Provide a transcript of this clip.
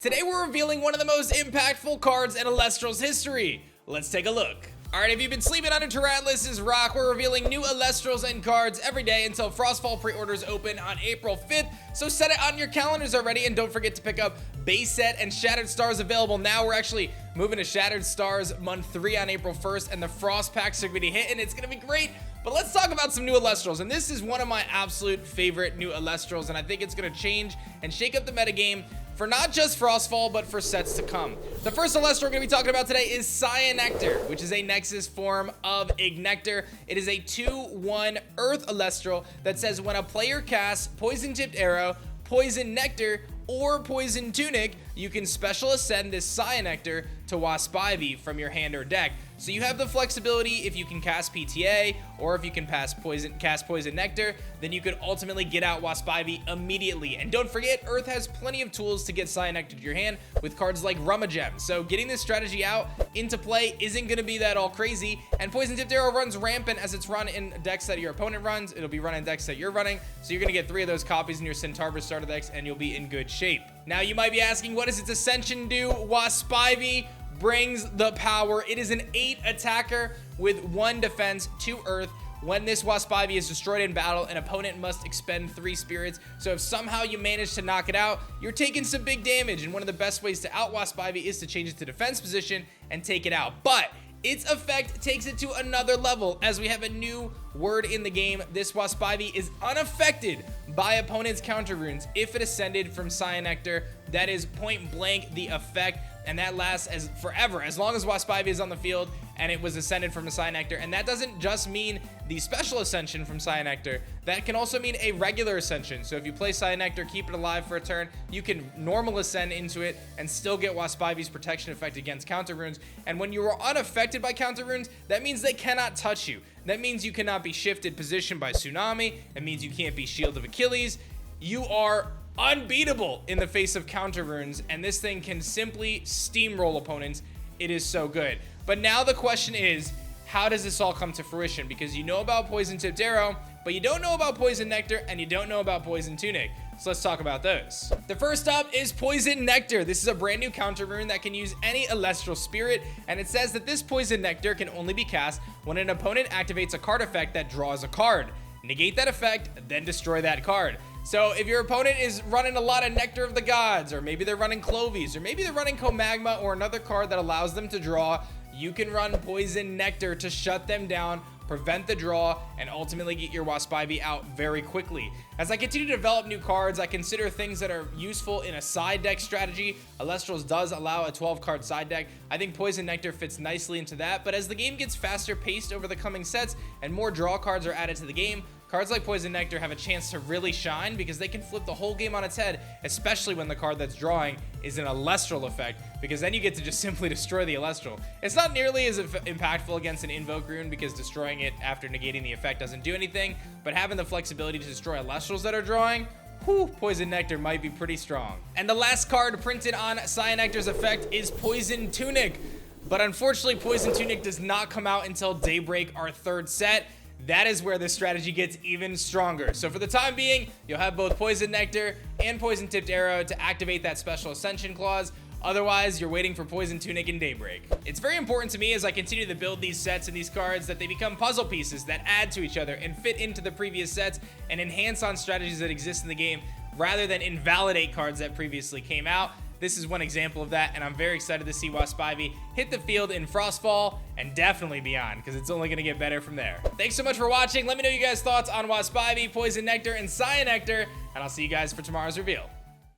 Today we're revealing one of the most impactful cards in Elestrals history. Let's take a look. Alright, if you've been sleeping under Tyrannolus's rock, we're revealing new Elestrals and cards every day until Frostfall pre-orders open on April 5th. So set it on your calendars already, and don't forget to pick up base set and Shattered Stars available now. We're actually moving to Shattered Stars month 3 on April 1st, and the Frost packs are going to be hitting. It's going to be great. But let's talk about some new Elestrals, and this is one of my absolute favorite new Elestrals, and I think it's going to change and shake up the metagame for not just Frostfall, but for sets to come. The first Elestral we're going to be talking about today is Cyanectar, which is a Nexus form of Nectar. It is a 2/1 Earth Elestral that says when a player casts Poison Tipped Arrow, Poison Nectar, or Poison Tunic, you can special ascend this Cyanectar to Waspivy from your hand or deck. So you have the flexibility if you can cast PTA, or if you can cast Poison Nectar, then you could ultimately get out Waspivy immediately. And don't forget, Earth has plenty of tools to get Cyanectar to your hand with cards like Rummagem. So getting this strategy out into play isn't going to be that all crazy. And Poison Tipped Arrow runs rampant as it's run in decks that your opponent runs. It'll be run in decks that you're running. So you're going to get 3 of those copies in your Centaur starter decks, and you'll be in good shape. Now you might be asking, what does its Ascension do? Waspivy brings the power. It is an 8 attacker with 1 defense, 2 earth. When this Waspivy is destroyed in battle, an opponent must expend 3 spirits. So if somehow you manage to knock it out, you're taking some big damage, and one of the best ways to out Waspivy is to change it to defense position and take it out. But its effect takes it to another level, as we have a new word in the game. This Waspivy is unaffected by opponent's counter runes if it ascended from Cyanectar. That is point blank the effect, and that lasts as forever, as long as Waspivy is on the field and it was ascended from a Cyanectar. And that doesn't just mean the special ascension from Cyanectar, that can also mean a regular ascension. So if you play Cyanectar, keep it alive for a turn, you can normal ascend into it and still get Waspivy's protection effect against counter runes. And when you are unaffected by counter runes, that means they cannot touch you. That means you cannot be shifted position by Tsunami. It means you can't be Shield of Achilles. You are unbeatable in the face of counter runes, and this thing can simply steamroll opponents. It is so good. But now the question is, how does this all come to fruition? Because you know about Poison Tipped Arrow, but you don't know about Poison Nectar, and you don't know about Poison Tunic. So let's talk about those. The first up is Poison Nectar. This is a brand new counter rune that can use any Elestral spirit, and it says that this Poison Nectar can only be cast when an opponent activates a card effect that draws a card. Negate that effect, then destroy that card. So if your opponent is running a lot of Nectar of the Gods, or maybe they're running Clovies, or maybe they're running Comagma or another card that allows them to draw, you can run Poison Nectar to shut them down, prevent the draw, and ultimately get your Waspivy out very quickly. As I continue to develop new cards, I consider things that are useful in a side deck strategy. Elestrals does allow a 12-card side deck. I think Poison Nectar fits nicely into that, but as the game gets faster paced over the coming sets and more draw cards are added to the game, cards like Poison Nectar have a chance to really shine because they can flip the whole game on its head, especially when the card that's drawing is an Elestral effect, because then you get to just simply destroy the Elestral. It's not nearly as impactful against an Invoke rune because destroying it after negating the effect doesn't do anything, but having the flexibility to destroy Elestrals that are drawing, Poison Nectar might be pretty strong. And the last card printed on Cyanectar's effect is Poison Tunic, but unfortunately Poison Tunic does not come out until Daybreak, our 3rd set. That is where this strategy gets even stronger. So for the time being, you'll have both Poison Nectar and Poison Tipped Arrow to activate that special ascension clause. Otherwise, you're waiting for Poison Tunic and Daybreak. It's very important to me as I continue to build these sets and these cards that they become puzzle pieces that add to each other and fit into the previous sets and enhance on strategies that exist in the game rather than invalidate cards that previously came out. This is one example of that, and I'm very excited to see Waspivy hit the field in Frostfall and definitely beyond, because it's only going to get better from there. Thanks so much for watching. Let me know you guys' thoughts on Waspivy, Poison Nectar, and Cyanectar, and I'll see you guys for tomorrow's reveal.